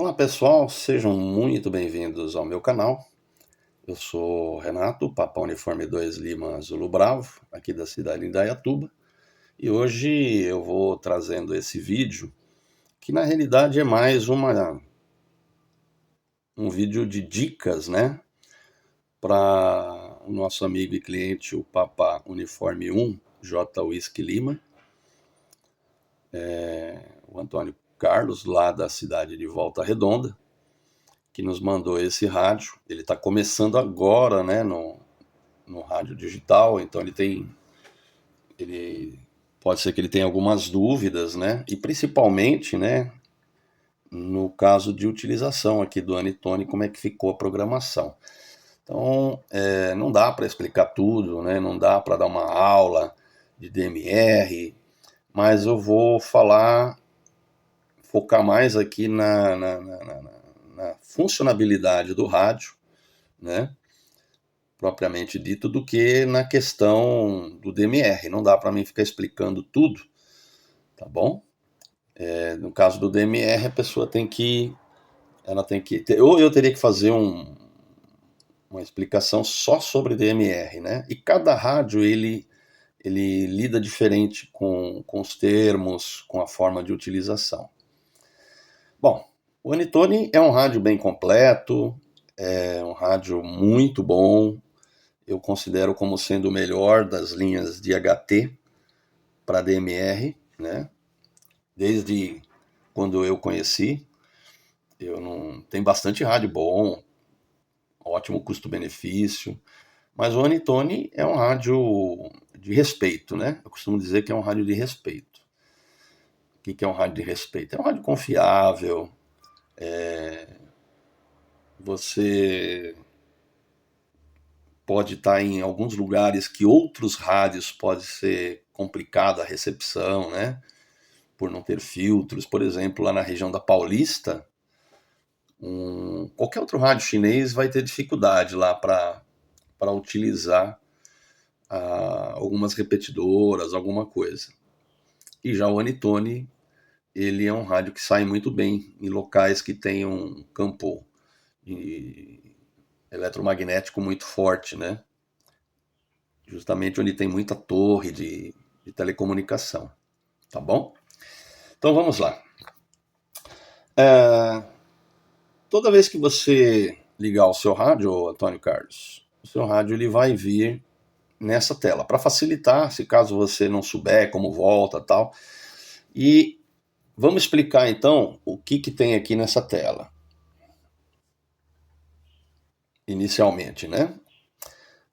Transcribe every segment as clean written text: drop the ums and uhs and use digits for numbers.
Olá pessoal, sejam muito bem-vindos ao meu canal. Eu sou Renato, Papa Uniforme 2 Lima Zulu Bravo, aqui da cidade de Indaiatuba. E hoje eu vou trazendo esse vídeo, que na realidade é mais um vídeo de dicas, né? Para o nosso amigo e cliente, o Papa Uniforme 1, J Whisky Lima. O Antônio Carlos, lá da cidade de Volta Redonda, que nos mandou esse rádio. Ele está começando agora, né, no rádio digital, então ele pode ser que ele tenha algumas dúvidas, né, e principalmente, né, no caso de utilização aqui do Anitone, como é que ficou a programação. Então, não dá para explicar tudo, né, não dá para dar uma aula de DMR, mas eu vou focar mais aqui na funcionabilidade do rádio, né, propriamente dito, do que na questão do DMR. Não dá para mim ficar explicando tudo, tá bom? No caso do DMR, a pessoa ela tem que ter, ou eu teria que fazer uma explicação só sobre DMR, né? E cada rádio ele lida diferente com os termos, com a forma de utilização. Bom, o Anitone é um rádio bem completo, é um rádio muito bom. Eu considero como sendo o melhor das linhas de HT para DMR, né? Desde quando eu conheci, tem bastante rádio bom, ótimo custo-benefício, mas o Anitone é um rádio de respeito, né? Eu costumo dizer que é um rádio de respeito. O que é um rádio de respeito? É um rádio confiável, você pode estar em alguns lugares que outros rádios pode ser complicada a recepção, né? Por não ter filtros. Por exemplo, lá na região da Paulista, qualquer outro rádio chinês vai ter dificuldade lá para utilizar algumas repetidoras, alguma coisa. E já o Anitone, ele é um rádio que sai muito bem em locais que tenham um campo eletromagnético muito forte, né? Justamente onde tem muita torre de telecomunicação, tá bom? Então vamos lá. Toda vez que você ligar o seu rádio, Antônio Carlos, o seu rádio ele vai vir nessa tela, para facilitar, se caso você não souber como volta tal. E vamos explicar então o que tem aqui nessa tela. Inicialmente, né?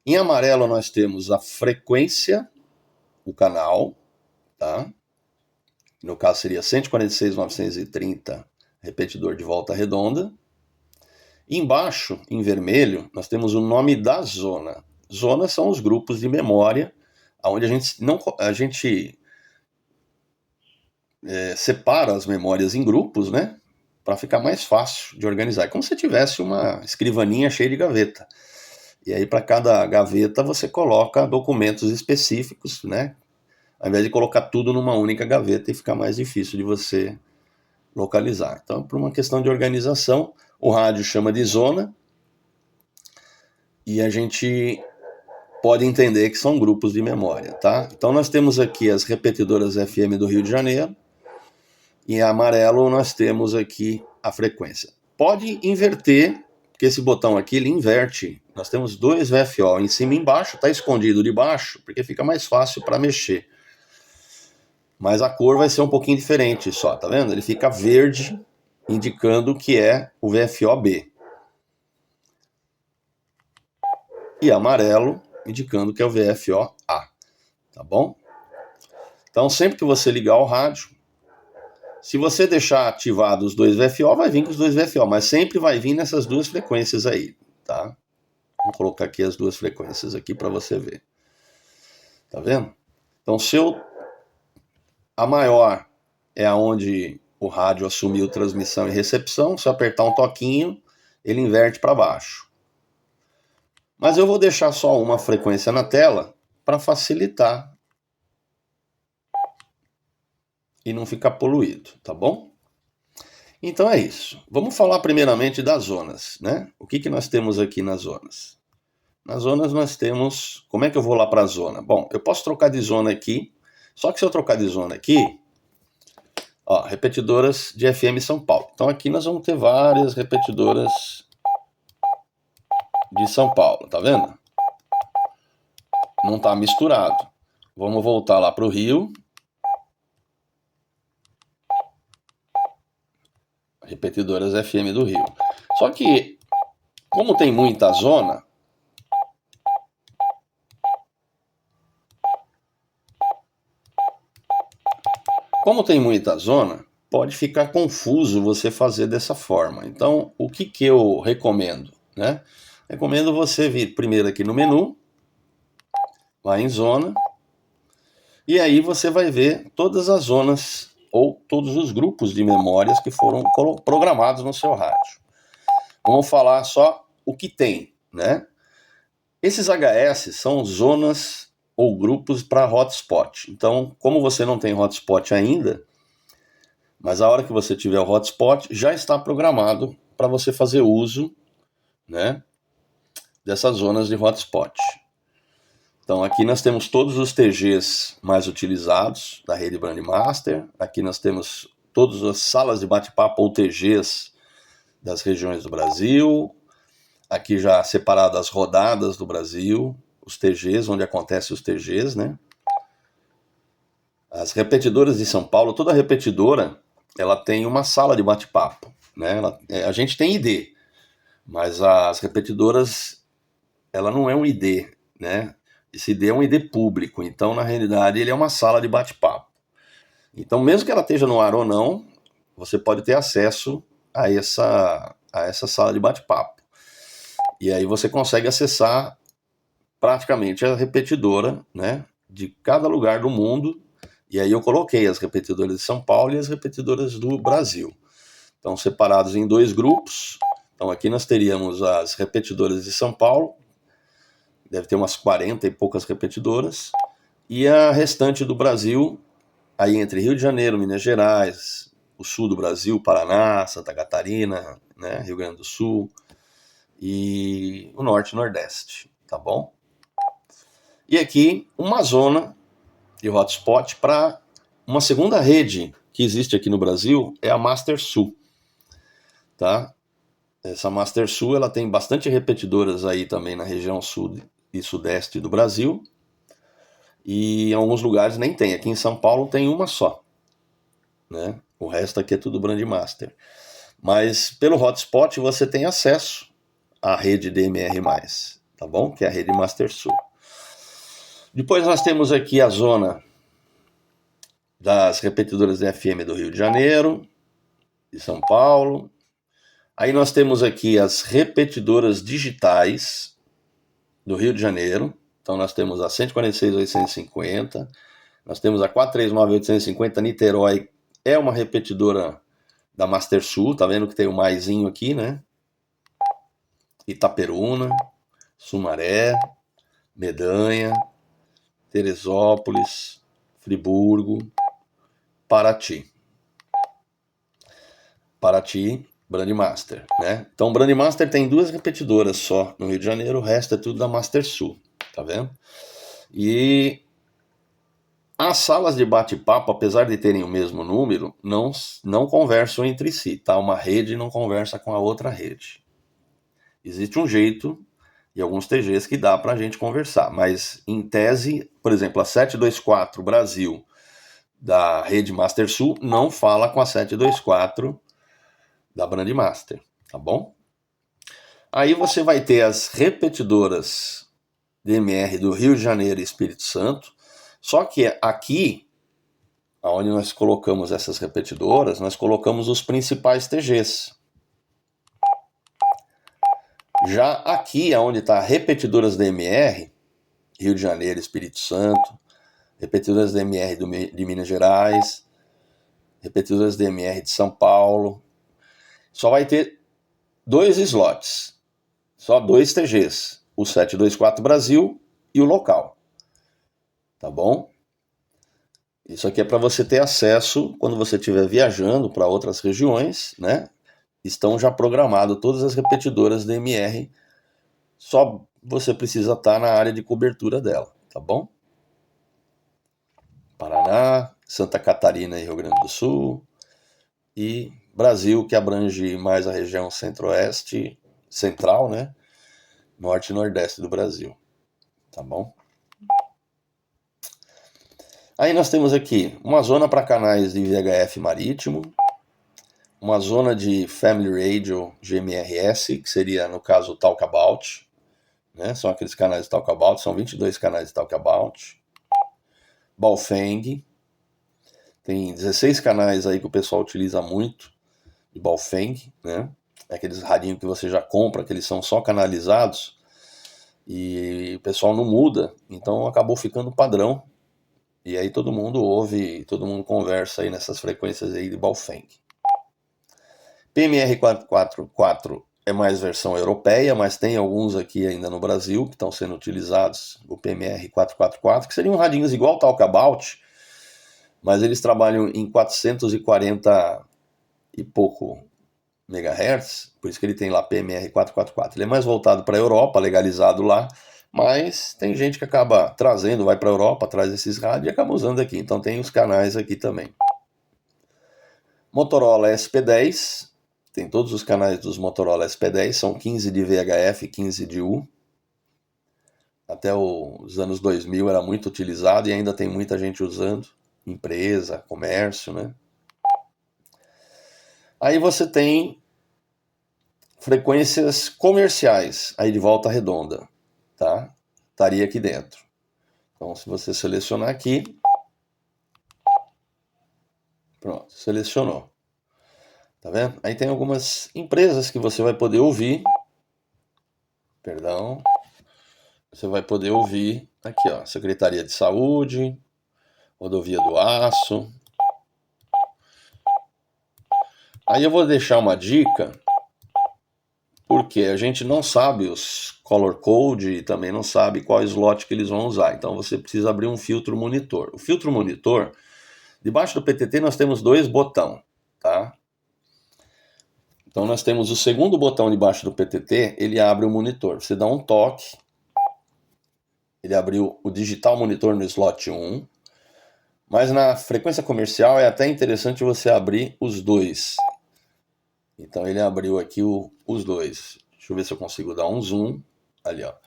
Em amarelo nós temos a frequência, o canal, tá? No caso seria 146.930, repetidor de Volta Redonda. E embaixo, em vermelho, nós temos o nome da zona. Zonas são os grupos de memória, onde a gente separa as memórias em grupos, né? Para ficar mais fácil de organizar. É como se tivesse uma escrivaninha cheia de gaveta. E aí, para cada gaveta, você coloca documentos específicos, né? Ao invés de colocar tudo numa única gaveta e ficar mais difícil de você localizar. Então, por uma questão de organização, o rádio chama de zona e a gente pode entender que são grupos de memória, tá? Então, nós temos aqui as repetidoras FM do Rio de Janeiro e em amarelo nós temos aqui a frequência. Pode inverter, porque esse botão aqui ele inverte. Nós temos dois VFO em cima e embaixo, está escondido de baixo, porque fica mais fácil para mexer. Mas a cor vai ser um pouquinho diferente só, tá vendo? Ele fica verde, indicando que é o VFO-B. E amarelo, indicando que é o VFO-A, tá bom? Então, sempre que você ligar o rádio, se você deixar ativados os dois VFO, vai vir com os dois VFO, mas sempre vai vir nessas duas frequências aí, tá? Vou colocar aqui as duas frequências aqui para você ver. Tá vendo? Então, a maior é aonde o rádio assumiu transmissão e recepção. Se eu apertar um toquinho, ele inverte para baixo. Mas eu vou deixar só uma frequência na tela para facilitar e não ficar poluído, tá bom? Então é isso. Vamos falar primeiramente das zonas, né? O que nós temos aqui nas zonas? Nas zonas nós temos... Como é que eu vou lá para a zona? Bom, eu posso trocar de zona aqui, só que se eu trocar de zona aqui, ó, repetidoras de FM São Paulo. Então aqui nós vamos ter várias repetidoras de São Paulo, tá vendo? Não tá misturado. Vamos voltar lá para o Rio. Repetidoras FM do Rio. Só que, como tem muita zona, pode ficar confuso você fazer dessa forma. Então, o que eu recomendo, né? Recomendo você vir primeiro aqui no menu, lá em zona, e aí você vai ver todas as zonas ou todos os grupos de memórias que foram programados no seu rádio. Vamos falar só o que tem, né? Esses HS são zonas ou grupos para hotspot. Então, como você não tem hotspot ainda, mas a hora que você tiver o hotspot, já está programado para você fazer uso, né, dessas zonas de hotspot. Então aqui nós temos todos os TGs mais utilizados da rede Brandmaster. Aqui nós temos todas as salas de bate-papo ou TGs das regiões do Brasil. Aqui já separado as rodadas do Brasil, os TGs, onde acontecem os TGs, né? As repetidoras de São Paulo, toda repetidora, ela tem uma sala de bate-papo, né? A gente tem ID, mas as repetidoras, ela não é um ID, né? Esse ID é um ID público, então na realidade ele é uma sala de bate-papo. Então mesmo que ela esteja no ar ou não, você pode ter acesso a essa sala de bate-papo. E aí você consegue acessar praticamente a repetidora, né, de cada lugar do mundo. E aí eu coloquei as repetidoras de São Paulo e as repetidoras do Brasil. Então separados em dois grupos. Então aqui nós teríamos as repetidoras de São Paulo, deve ter umas 40 e poucas repetidoras, e a restante do Brasil, aí entre Rio de Janeiro, Minas Gerais, o sul do Brasil, Paraná, Santa Catarina, né, Rio Grande do Sul, e o norte e nordeste, tá bom? E aqui uma zona de hotspot para uma segunda rede que existe aqui no Brasil, é a Master Sul, tá? Essa Master Sul, ela tem bastante repetidoras aí também na região sul e sudeste do Brasil, e em alguns lugares nem tem. Aqui em São Paulo tem uma só, né? O resto aqui é tudo Brandmaster. Mas pelo hotspot você tem acesso à rede DMR+, tá bom? Que é a rede Master Sul. Depois nós temos aqui a zona das repetidoras de FM do Rio de Janeiro, de São Paulo. Aí nós temos aqui as repetidoras digitais do Rio de Janeiro. Então nós temos a 146.850, nós temos a 439.850 Niterói, é uma repetidora da Master Sul, tá vendo que tem o maisinho aqui, né? Itaperuna, Sumaré, Medanha, Teresópolis, Friburgo, Paraty, Brandmaster, né? Então Brandmaster tem duas repetidoras só no Rio de Janeiro, o resto é tudo da Master Sul, tá vendo? E as salas de bate-papo, apesar de terem o mesmo número, não conversam entre si, tá? Uma rede não conversa com a outra rede. Existe um jeito e alguns TGs que dá pra gente conversar, mas em tese, por exemplo, a 724 Brasil da rede Master Sul não fala com a 724 da Brandmaster, tá bom? Aí você vai ter as repetidoras DMR do Rio de Janeiro e Espírito Santo, só que aqui, onde nós colocamos essas repetidoras, nós colocamos os principais TGs. Já aqui, onde está repetidoras DMR, Rio de Janeiro, Espírito Santo, repetidoras DMR de Minas Gerais, repetidoras DMR de São Paulo, só vai ter dois slots, só dois TGs, o 724 Brasil e o local, tá bom? Isso aqui é para você ter acesso quando você estiver viajando para outras regiões, né? Estão já programadas todas as repetidoras DMR, só você precisa estar na área de cobertura dela, tá bom? Paraná, Santa Catarina e Rio Grande do Sul, e Brasil, que abrange mais a região centro-oeste, central, né? Norte e nordeste do Brasil, tá bom? Aí nós temos aqui uma zona para canais de VHF marítimo, uma zona de Family Radio GMRS, que seria, no caso, o Talkabout, né? São aqueles canais de Talkabout, são 22 canais de Talkabout. Baofeng, tem 16 canais aí que o pessoal utiliza muito, de Baofeng, né? Aqueles radinhos que você já compra, que eles são só canalizados, e o pessoal não muda, então acabou ficando padrão, e aí todo mundo ouve, todo mundo conversa aí nessas frequências aí de Baofeng. PMR 444 é mais versão europeia, mas tem alguns aqui ainda no Brasil que estão sendo utilizados, o PMR 444, que seriam radinhos igual ao Talkabout, mas eles trabalham em 440 e pouco megahertz, por isso que ele tem lá PMR 444. Ele é mais voltado para a Europa, legalizado lá, mas tem gente que acaba trazendo, vai para a Europa, traz esses rádios e acaba usando aqui. Então tem os canais aqui também. Motorola SP10, tem todos os canais dos Motorola SP10, são 15 de VHF, 15 de U. Até os anos 2000 era muito utilizado e ainda tem muita gente usando, empresa, comércio, né? Aí você tem frequências comerciais, aí de Volta Redonda, tá? Estaria aqui dentro. Então, se você selecionar aqui, pronto, selecionou. Tá vendo? Aí tem algumas empresas que você vai poder ouvir. Perdão. Você vai poder ouvir aqui, ó, Secretaria de Saúde, Rodovia do Aço. Aí eu vou deixar uma dica, porque a gente não sabe os color code e também não sabe qual slot que eles vão usar. Então você precisa abrir um filtro monitor. O filtro monitor, debaixo do PTT nós temos dois botões, tá? Então nós temos o segundo botão debaixo do PTT, ele abre o monitor. Você dá um toque, ele abriu o digital monitor no slot 1, mas na frequência comercial é até interessante você abrir os dois. Então ele abriu aqui os dois. Deixa eu ver se eu consigo dar um zoom. Ali, ó. Você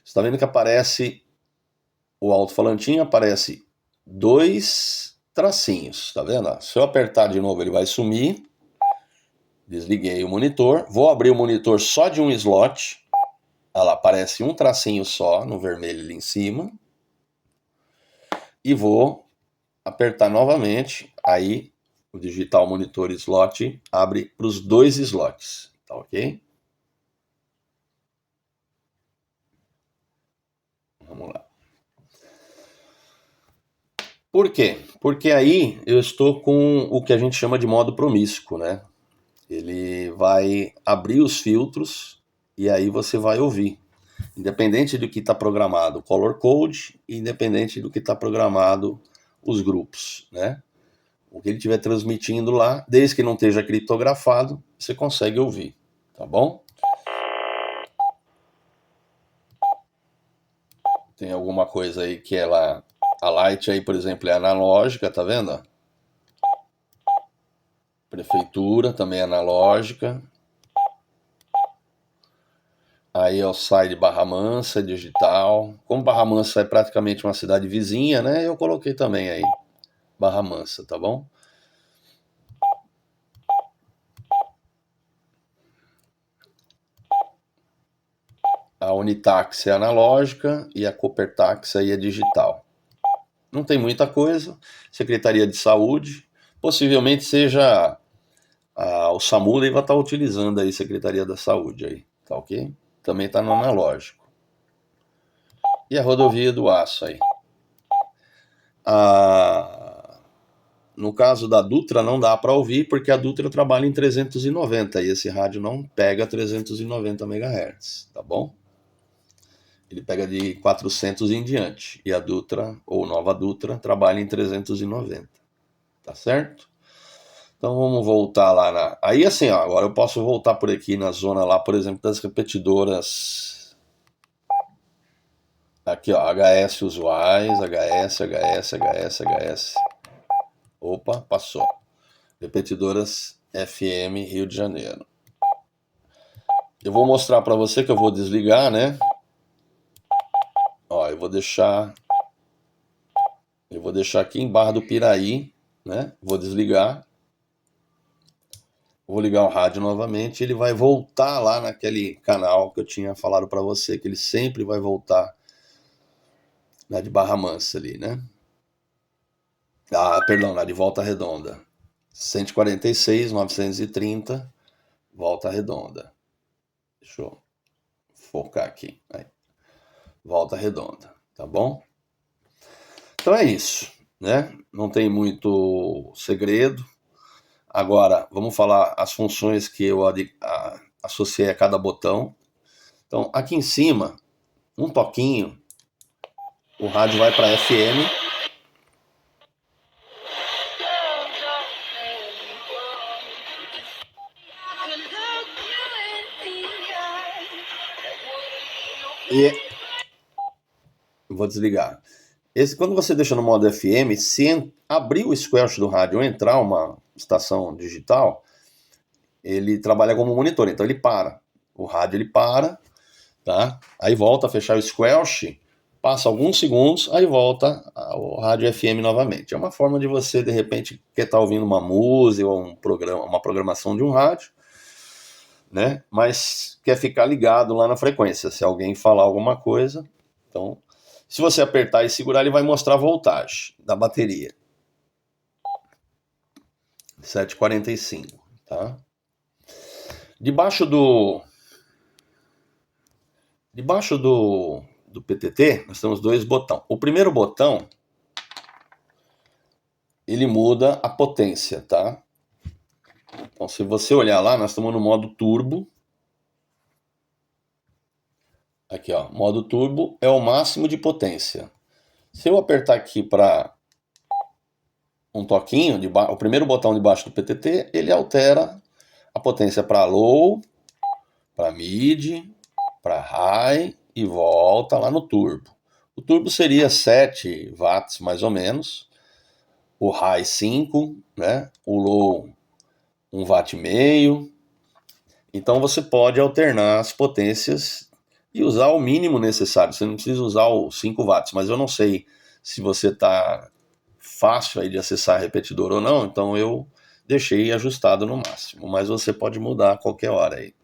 está vendo que aparece o alto-falantinho, aparece dois tracinhos, tá vendo? Se eu apertar de novo, ele vai sumir. Desliguei o monitor. Vou abrir o monitor só de um slot. Olha lá, aparece um tracinho só no vermelho ali em cima. E vou apertar novamente. Aí o digital monitor slot abre para os dois slots, tá ok? Vamos lá. Por quê? Porque aí eu estou com o que a gente chama de modo promíscuo, né? Ele vai abrir os filtros e aí você vai ouvir. Independente do que está programado color code, independente do que está programado os grupos, né? O que ele estiver transmitindo lá, desde que não esteja criptografado, você consegue ouvir, tá bom? Tem alguma coisa aí que ela... A light aí, por exemplo, é analógica, tá vendo? Prefeitura também é analógica. Aí é o SAI de Barra Mansa, digital. Como Barra Mansa é praticamente uma cidade vizinha, né? Eu coloquei também aí Barra Mansa, tá bom? A Unitax é analógica e a Copertax aí é digital. Não tem muita coisa. Secretaria de Saúde. Possivelmente seja o SAMU vai estar utilizando aí Secretaria da Saúde aí, tá ok? Também está no analógico. E a Rodovia do Aço aí. No caso da Dutra não dá para ouvir porque a Dutra trabalha em 390 e esse rádio não pega 390 MHz, tá bom? Ele pega de 400 em diante. E a Dutra, ou Nova Dutra, trabalha em 390. Tá certo? Então vamos voltar lá na. Aí assim, ó, agora eu posso voltar por aqui na zona lá, por exemplo, das repetidoras. Aqui, ó, HS usuais, HS. Opa, passou. Repetidoras FM Rio de Janeiro. Eu vou mostrar para você que eu vou desligar, né? Ó, eu vou deixar aqui em Barra do Piraí, né? Vou desligar. Vou ligar o rádio novamente, ele vai voltar lá naquele canal que eu tinha falado para você, que ele sempre vai voltar lá de Barra Mansa ali, né? Ah, perdão, lá de Volta Redonda. 146, 930, Volta Redonda. Deixa eu focar aqui. Aí. Volta Redonda, tá bom? Então é isso, né? Não tem muito segredo. Agora, vamos falar as funções que eu associei a cada botão. Então, aqui em cima, um toquinho, o rádio vai para FM. E vou desligar. Quando você deixa no modo FM, se abrir o squelch do rádio ou entrar uma estação digital, ele trabalha como monitor, então ele para. O rádio ele para, tá? Aí volta a fechar o squelch, passa alguns segundos, aí volta o rádio FM novamente. É uma forma de você, de repente, quer estar ouvindo uma música ou uma programação de um rádio, né? Mas quer ficar ligado lá na frequência. Se alguém falar alguma coisa, então, se você apertar e segurar, ele vai mostrar a voltagem da bateria. 745, tá? Debaixo do PTT, nós temos dois botões. O primeiro botão, ele muda a potência, tá? Então, se você olhar lá, nós estamos no modo turbo. Aqui, ó, modo turbo é o máximo de potência. Se eu apertar aqui para um toquinho, o primeiro botão debaixo do PTT, ele altera a potência para low, para mid, para high e volta lá no turbo. O turbo seria 7 watts mais ou menos, o high 5, né? O low 1,5 watt. Então você pode alternar as potências e usar o mínimo necessário. Você não precisa usar os 5 watts, mas eu não sei se você está fácil aí de acessar repetidor ou não, então eu deixei ajustado no máximo, mas você pode mudar a qualquer hora aí,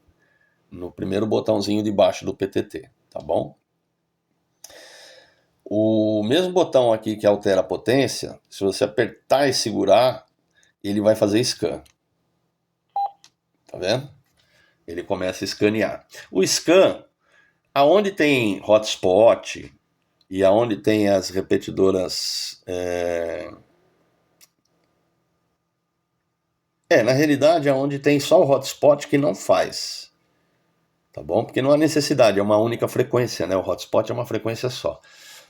no primeiro botãozinho de baixo do PTT, tá bom? O mesmo botão aqui que altera a potência, se você apertar e segurar, ele vai fazer scan. Tá vendo? Ele começa a escanear. O scan, aonde tem hotspot e aonde tem as repetidoras... na realidade, aonde tem só o hotspot que não faz. Tá bom? Porque não há necessidade, é uma única frequência, né? O hotspot é uma frequência só.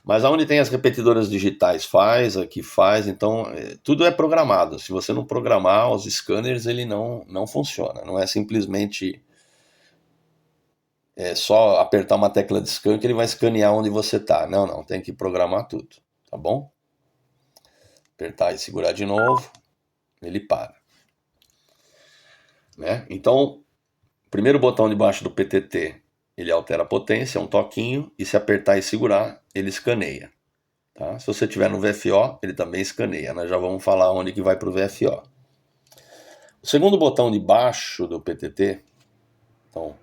Mas aonde tem as repetidoras digitais faz, aqui faz, então tudo é programado. Se você não programar os scanners, ele não funciona. Não é simplesmente só apertar uma tecla de scan que ele vai escanear onde você está. Não, tem que programar tudo, tá bom? Apertar e segurar de novo, ele para. Né? Então, o primeiro botão debaixo do PTT, ele altera a potência, é um toquinho, e se apertar e segurar, ele escaneia. Tá? Se você tiver no VFO, ele também escaneia. Nós já vamos falar onde que vai para o VFO. O segundo botão de baixo do PTT, então,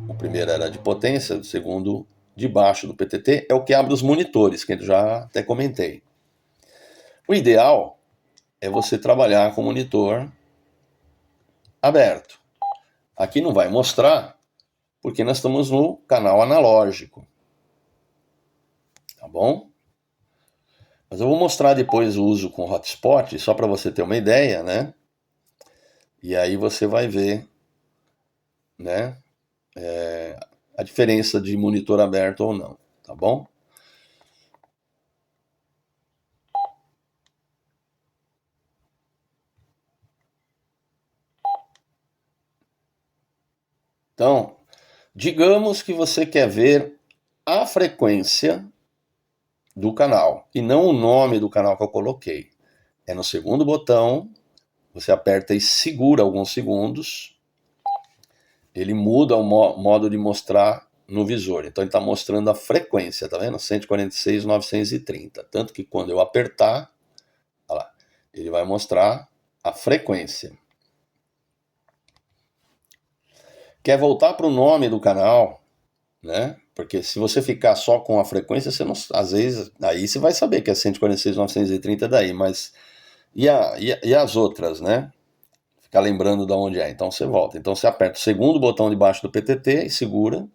o primeiro era de potência, o segundo de baixo do PTT é o que abre os monitores, que eu já até comentei. O ideal é você trabalhar com o monitor aberto. Aqui não vai mostrar, porque nós estamos no canal analógico. Tá bom? Mas eu vou mostrar depois o uso com hotspot, só para você ter uma ideia, né? E aí você vai ver, né? a diferença de monitor aberto ou não, tá bom? Então, digamos que você quer ver a frequência do canal e não o nome do canal que eu coloquei. É no segundo botão, você aperta e segura alguns segundos, ele muda o modo de mostrar no visor. Então ele está mostrando a frequência, tá vendo? 146.930. Tanto que quando eu apertar, olha lá, ele vai mostrar a frequência. Quer voltar para o nome do canal, né? Porque se você ficar só com a frequência, você não, às vezes, aí você vai saber que é 146.930 daí, mas e as outras, né? Ficar lembrando de onde é. Então você volta. Então você aperta o segundo botão debaixo do PTT e segura,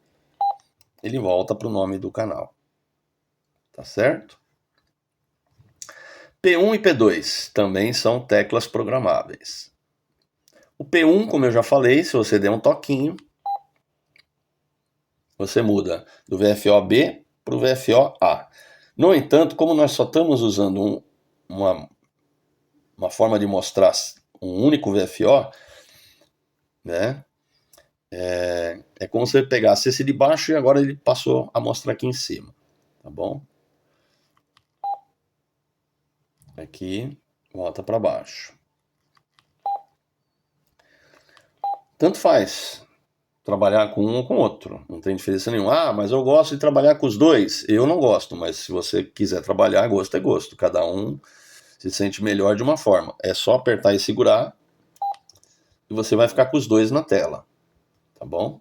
ele volta para o nome do canal. Tá certo? P1 e P2 também são teclas programáveis. O P1, como eu já falei, se você der um toquinho, você muda do VFO-B para o VFO-A. No entanto, como nós só estamos usando uma forma de mostrar um único VFO, né? É como se você pegasse esse de baixo e agora ele passou a mostrar aqui em cima, tá bom? Aqui, volta para baixo. Tanto faz trabalhar com um ou com outro, não tem diferença nenhuma. Ah, mas eu gosto de trabalhar com os dois. Eu não gosto, mas se você quiser trabalhar, gosto é gosto. Cada um se sente melhor de uma forma. É só apertar e segurar e você vai ficar com os dois na tela, tá bom?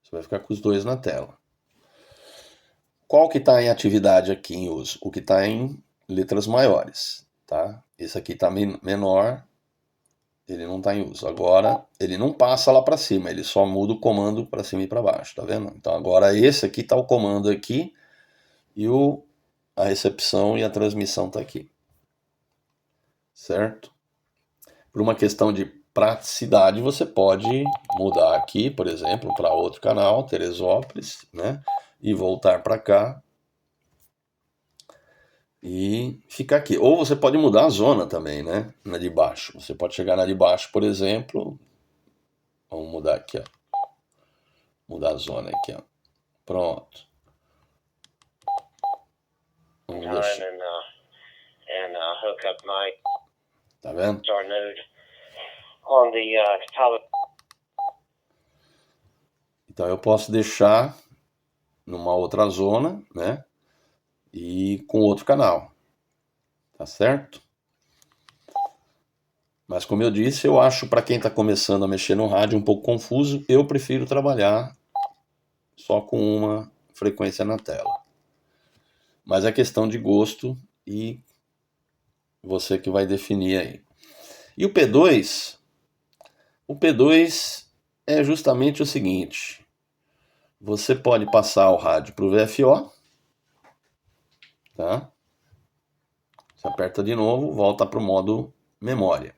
Você vai ficar com os dois na tela. Qual que está em atividade aqui em uso? O que está em letras maiores, tá? Esse aqui está menor, ele não está em uso. Agora, ele não passa lá para cima, ele só muda o comando para cima e para baixo, tá vendo? Então agora esse aqui está o comando aqui e a recepção e a transmissão está aqui, certo? Por uma questão de praticidade, você pode mudar aqui, por exemplo, para outro canal, Teresópolis, né? E voltar para cá e ficar aqui. Ou você pode mudar a zona também, né? Na de baixo. Você pode chegar na de baixo, por exemplo. Vamos mudar aqui, ó. Mudar a zona aqui, ó. Pronto. Vamos deixar. Tá vendo? Então eu posso deixar numa outra zona, né? E com outro canal. Tá certo? Mas como eu disse, eu acho para quem está começando a mexer no rádio um pouco confuso. Eu prefiro trabalhar só com uma frequência na tela. Mas é questão de gosto e você que vai definir aí. E o P2? O P2 é justamente o seguinte. Você pode passar o rádio para o VFO, tá? Você aperta de novo, volta para o modo memória.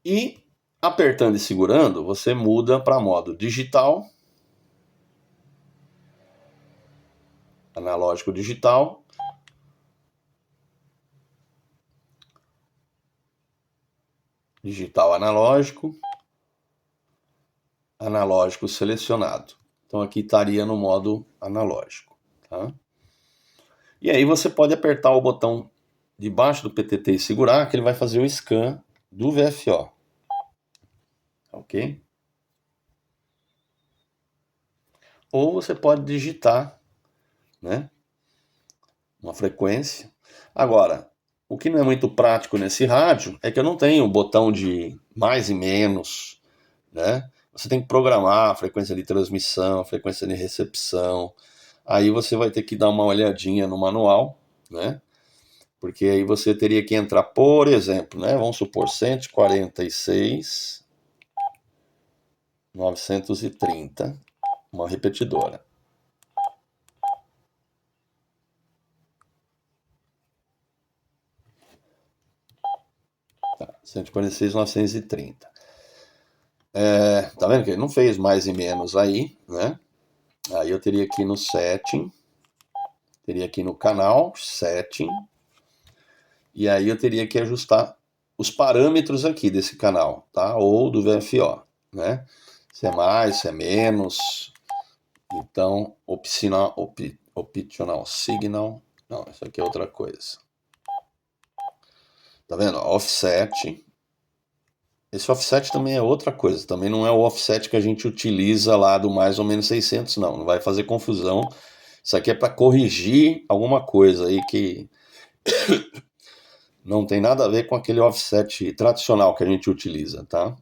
E apertando e segurando, você muda para modo digital, analógico digital, digital analógico, analógico selecionado. Então aqui estaria no modo analógico, tá? E aí você pode apertar o botão debaixo do PTT e segurar, que ele vai fazer o scan do VFO. Ok? Ou você pode digitar, né, uma frequência. Agora, o que não é muito prático nesse rádio é que eu não tenho o botão de mais e menos, né? Você tem que programar a frequência de transmissão, a frequência de recepção. Aí você vai ter que dar uma olhadinha no manual, né? Porque aí você teria que entrar, por exemplo, né? Vamos supor 146.930, uma repetidora. Tá. 146.930. Tá vendo que ele não fez mais e menos aí, né? Aí eu teria aqui no setting, teria aqui no canal, setting, e aí eu teria que ajustar os parâmetros aqui desse canal, tá? Ou do VFO, né? Se é mais, se é menos. Então, optional signal. Não, isso aqui é outra coisa. Tá vendo? Offset. Esse offset também é outra coisa. Também não é o offset que a gente utiliza lá do mais ou menos 600, não. Não vai fazer confusão. Isso aqui é para corrigir alguma coisa aí que não tem nada a ver com aquele offset tradicional que a gente utiliza, tá?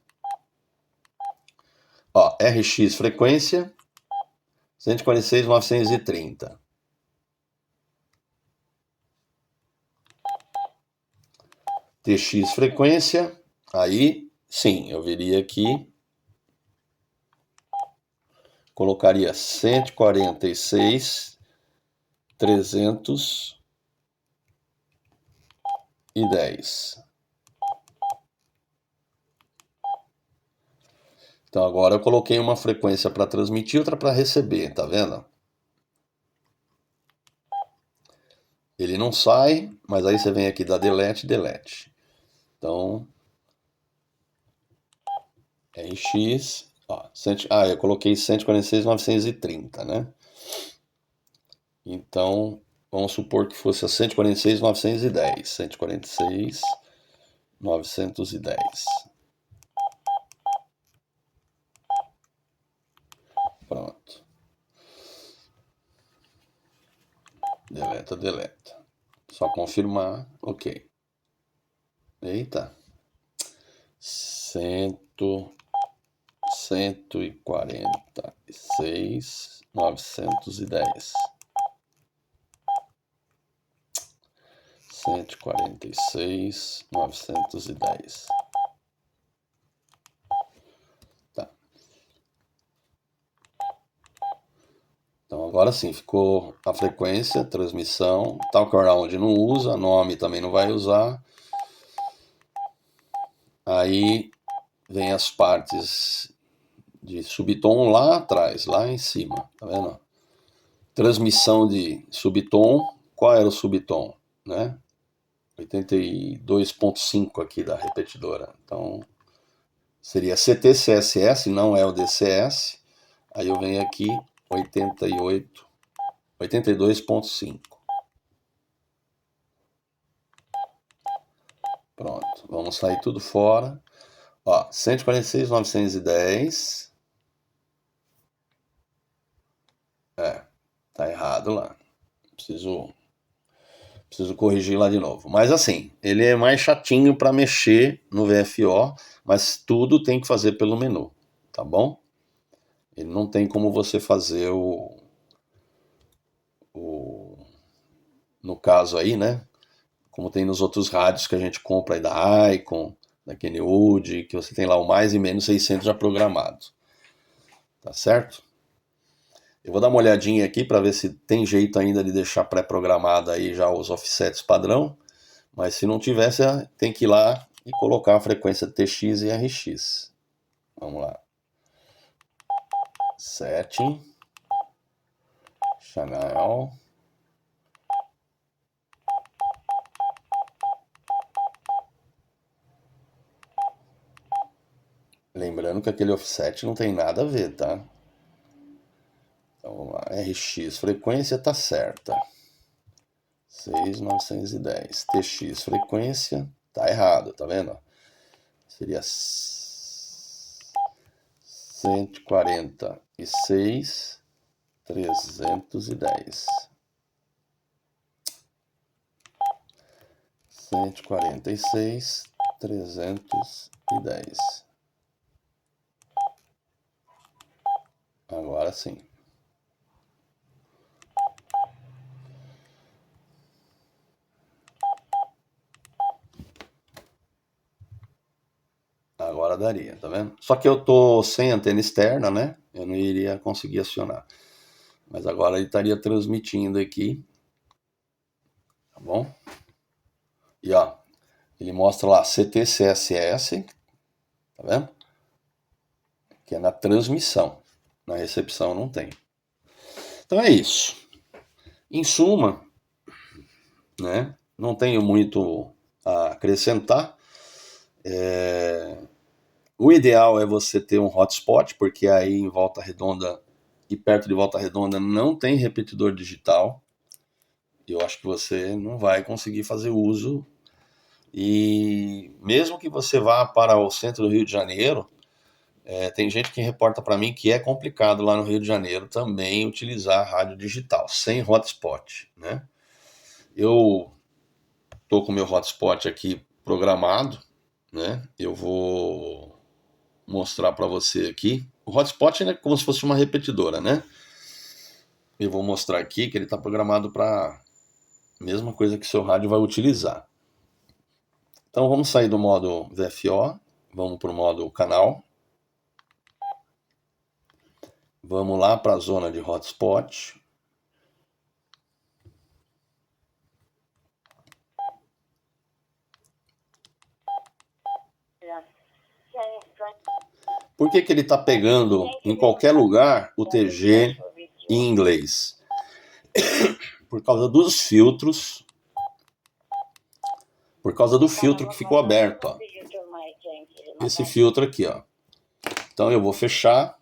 Ó, RX frequência 146.930. TX frequência, aí sim, eu viria aqui, colocaria 146.310. Então agora eu coloquei uma frequência para transmitir, outra para receber, tá vendo? Ele não sai, mas aí você vem aqui da delete, delete. Então, RX, ó, eu coloquei 146.930, né? Então, vamos supor que fosse a 146.910. 146.910. Pronto. Deleta, deleta. Só confirmar, ok. Eita. 146.910. 146.910. Tá. Então agora sim, ficou a frequência, transmissão, talk around não usa, nome também não vai usar. Aí vem as partes de subtom lá atrás, lá em cima, tá vendo? Transmissão de subtom, qual era o subtom, né? 82.5 aqui da repetidora. Então, seria CT-CSS, não é o DCS. Aí eu venho aqui, 82.5. Pronto, vamos sair tudo fora. Ó, 146.910. Tá errado lá. Preciso corrigir lá de novo. Mas assim, ele é mais chatinho para mexer no VFO, mas tudo tem que fazer pelo menu, tá bom? Ele não tem como você fazer no caso aí, né? Como tem nos outros rádios que a gente compra aí da Icon, da Kenwood, que você tem lá o mais e menos 600 já programado. Tá certo? Eu vou dar uma olhadinha aqui para ver se tem jeito ainda de deixar pré-programado aí já os offsets padrão, mas se não tiver, você tem que ir lá e colocar a frequência TX e RX. Vamos lá. Setting. Channel. Lembrando que aquele offset não tem nada a ver, tá? Então vamos lá. RX, frequência tá certa. 6.910. TX, frequência tá errado, tá vendo? Seria 146.310. 146.310. Agora sim. Agora daria, tá vendo? Só que eu tô sem antena externa, né? Eu não iria conseguir acionar. Mas agora ele estaria transmitindo aqui. Tá bom? E ó, Ele mostra lá CT-CSS, tá vendo? Que é na transmissão. Na recepção não tem. Então é isso. Em suma, né, não tenho muito a acrescentar. O ideal é você ter um hotspot, porque aí em Volta Redonda e perto de Volta Redonda não tem repetidor digital. Eu acho que você não vai conseguir fazer uso. E mesmo que você vá para o centro do Rio de Janeiro, tem gente que reporta para mim que é complicado lá no Rio de Janeiro também utilizar rádio digital, sem hotspot, né? Eu tô com o meu hotspot aqui programado, né? Eu vou mostrar para você aqui. O hotspot é como se fosse uma repetidora, né? Eu vou mostrar aqui que ele está programado para a mesma coisa que seu rádio vai utilizar. Então vamos sair do modo VFO, vamos para o modo canal. Vamos lá para a zona de hotspot. Por que ele está pegando em qualquer lugar o TG em inglês? Por causa dos filtros. Por causa do filtro que ficou aberto, ó. Esse filtro aqui, ó. Então eu vou fechar.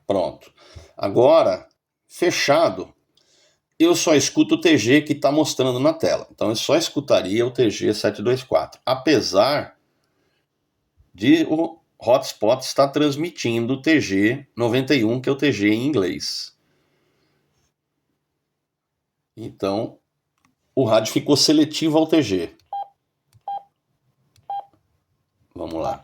Pronto. Agora, fechado, eu só escuto o TG que está mostrando na tela. Então eu só escutaria o TG 724. Apesar de o hotspot estar transmitindo o TG 91, que é o TG em inglês. Então, o rádio ficou seletivo ao TG. Vamos lá.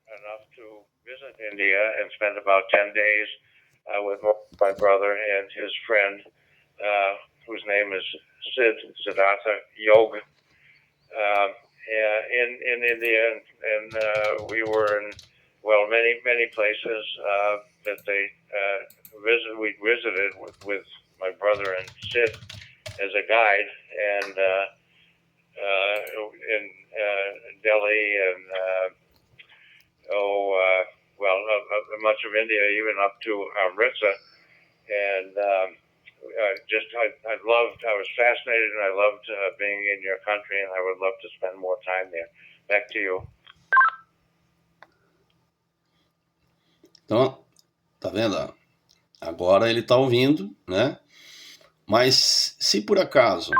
Enough to visit India and spend about 10 days with my brother and his friend, whose name is Siddhartha Yoga, in India, and we were in many places that they visited. We visited with my brother and Sid as a guide, and in Delhi and much of India, even up to Amritsar, and I was fascinated, and I loved being in your country, and I would love to spend more time there. Back to you. Então, tá vendo? Agora ele tá ouvindo, né? Mas se por acaso,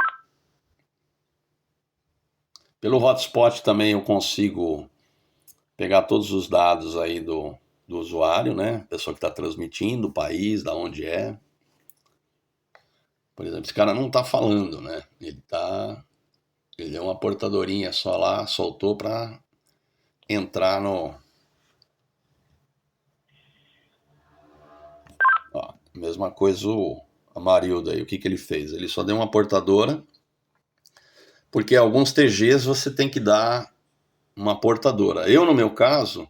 pelo hotspot também eu consigo pegar todos os dados aí do usuário, né? Pessoa que está transmitindo, o país, da onde é. Por exemplo, esse cara não está falando, né? Ele é uma portadorinha só lá, soltou para entrar no. Ó, mesma coisa o Amarildo aí, o que ele fez? Ele só deu uma portadora, porque alguns TGs você tem que dar uma portadora. Eu, no meu caso,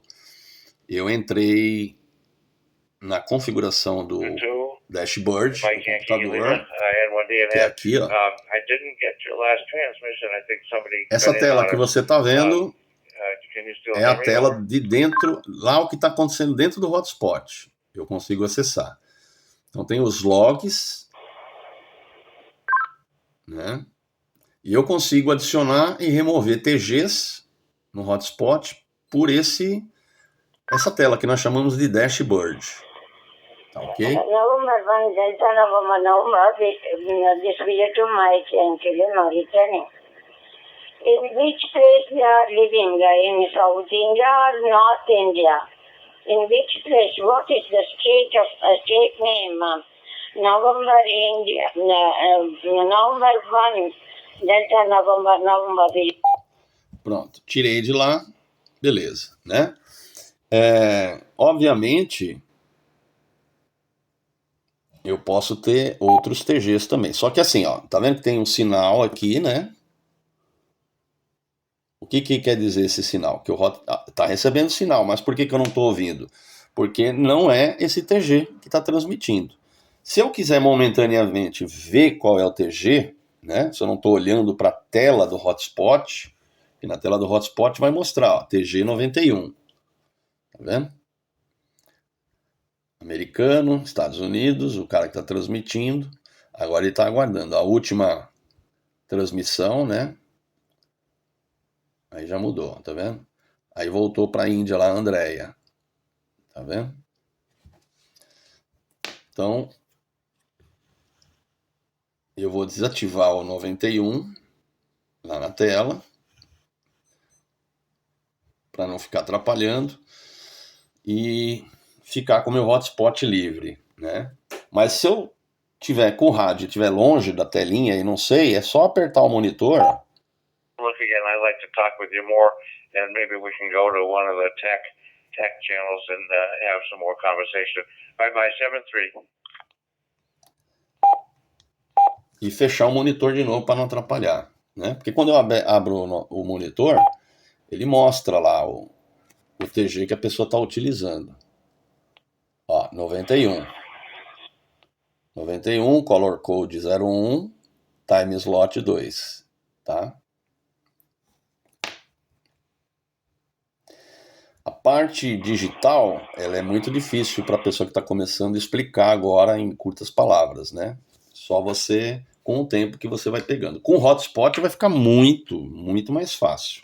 eu entrei na configuração do dashboard do computador, que é aqui, ó. Essa tela que você está vendo é a tela de dentro, lá o que está acontecendo dentro do hotspot. Eu consigo acessar. Então tem os logs, né? E eu consigo adicionar e remover TGs no hotspot por essa tela que nós chamamos de dashboard. Tá ok? November 1, Delta November, this video to my channel, no returning. In which place we are living, in South India or North India? In which place? What is the state name? November India, November 1, Delta November. Pronto, tirei de lá, beleza, né? Obviamente, eu posso ter outros TGs também. Só que assim, ó, tá vendo que tem um sinal aqui, né? O que quer dizer esse sinal? Que o hot está recebendo sinal, mas por que eu não estou ouvindo? Porque não é esse TG que está transmitindo. Se eu quiser momentaneamente ver qual é o TG, né? Se eu não estou olhando para a tela do hotspot, e na tela do hotspot vai mostrar, ó, TG 91. Tá vendo? Americano, Estados Unidos, o cara que está transmitindo. Agora ele está aguardando a última transmissão, né? Aí já mudou, tá vendo? Aí voltou para a Índia lá, a Andrea. Tá vendo? Então, eu vou desativar o 91 lá na tela, para não ficar atrapalhando, e ficar com o meu hotspot livre, né? Mas se eu tiver com o rádio, estiver longe da telinha e não sei, é só apertar o monitor. Look again, I'd like to talk with you more, and maybe we can go to one of the tech channels and have some more conversation. Bye-bye, 7-3. E fechar o monitor de novo para não atrapalhar, né? Porque quando eu abro o monitor, ele mostra lá o TG que a pessoa está utilizando. Ó, 91. 91, color code 01, time slot 2, tá? A parte digital, ela é muito difícil para a pessoa que está começando explicar agora em curtas palavras, né? Só você, com o tempo que você vai pegando. Com o hotspot vai ficar muito, muito mais fácil.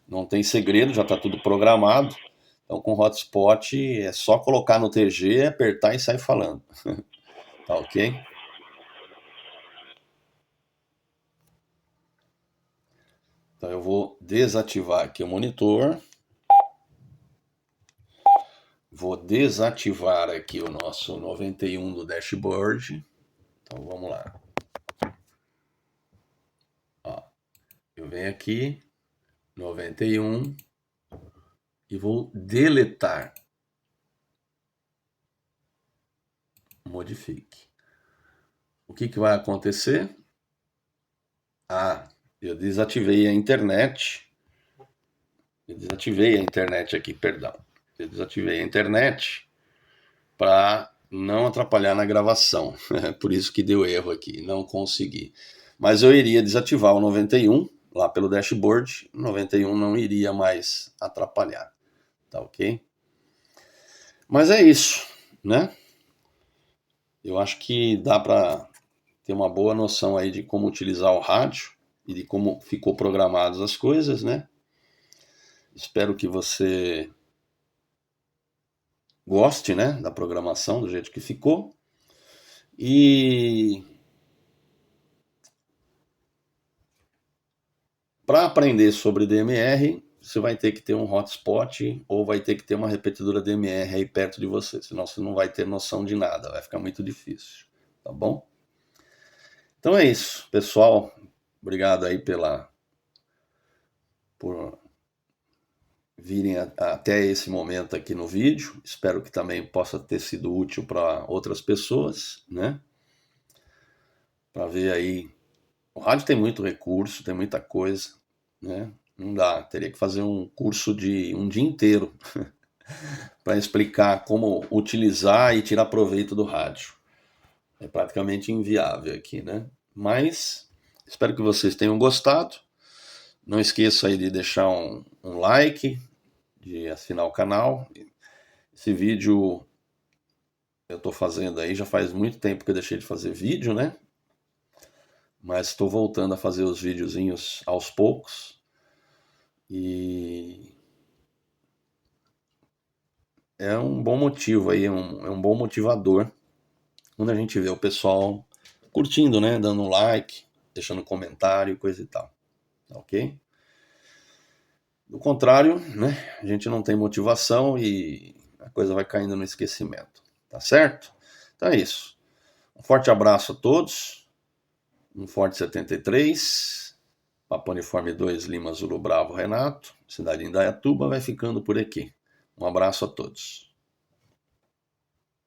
Não tem segredo, já está tudo programado. Então com o hotspot é só colocar no TG, apertar e sair falando. Tá ok? Então eu vou desativar aqui o monitor. Vou desativar aqui o nosso 91 do dashboard. Então vamos lá. Ó, eu venho aqui, 91, e vou deletar. Modifique. O que vai acontecer? Ah, eu desativei a internet. Eu desativei a internet aqui, perdão. Eu desativei a internet para não atrapalhar na gravação. Por isso que deu erro aqui, não consegui. Mas eu iria desativar o 91 lá pelo dashboard. O 91 não iria mais atrapalhar. Tá ok? Mas é isso, né? Eu acho que dá para ter uma boa noção aí de como utilizar o rádio e de como ficou programadas as coisas, né? Espero que você goste, né, da programação, do jeito que ficou. E para aprender sobre DMR, você vai ter que ter um hotspot ou vai ter que ter uma repetidora DMR aí perto de você, senão você não vai ter noção de nada, vai ficar muito difícil, tá bom? Então é isso, pessoal. Obrigado aí por virem até esse momento aqui no vídeo. Espero que também possa ter sido útil para outras pessoas, né? Para ver aí. O rádio tem muito recurso, tem muita coisa, né? Não dá, teria que fazer um curso de um dia inteiro para explicar como utilizar e tirar proveito do rádio. É praticamente inviável aqui, né? Mas espero que vocês tenham gostado. Não esqueça aí de deixar um like, de assinar o canal. Esse vídeo eu estou fazendo aí, já faz muito tempo que eu deixei de fazer vídeo, né? Mas estou voltando a fazer os videozinhos aos poucos. E é um bom motivo aí, é um bom motivador quando a gente vê o pessoal curtindo, né? Dando um like, deixando comentário, coisa e tal. Ok? Do contrário, né? A gente não tem motivação e a coisa vai caindo no esquecimento. Tá certo? Então é isso. Um forte abraço a todos. Um forte 73. Papa Uniforme 2, Lima Zulu Bravo Renato. Cidade de Indaiatuba vai ficando por aqui. Um abraço a todos.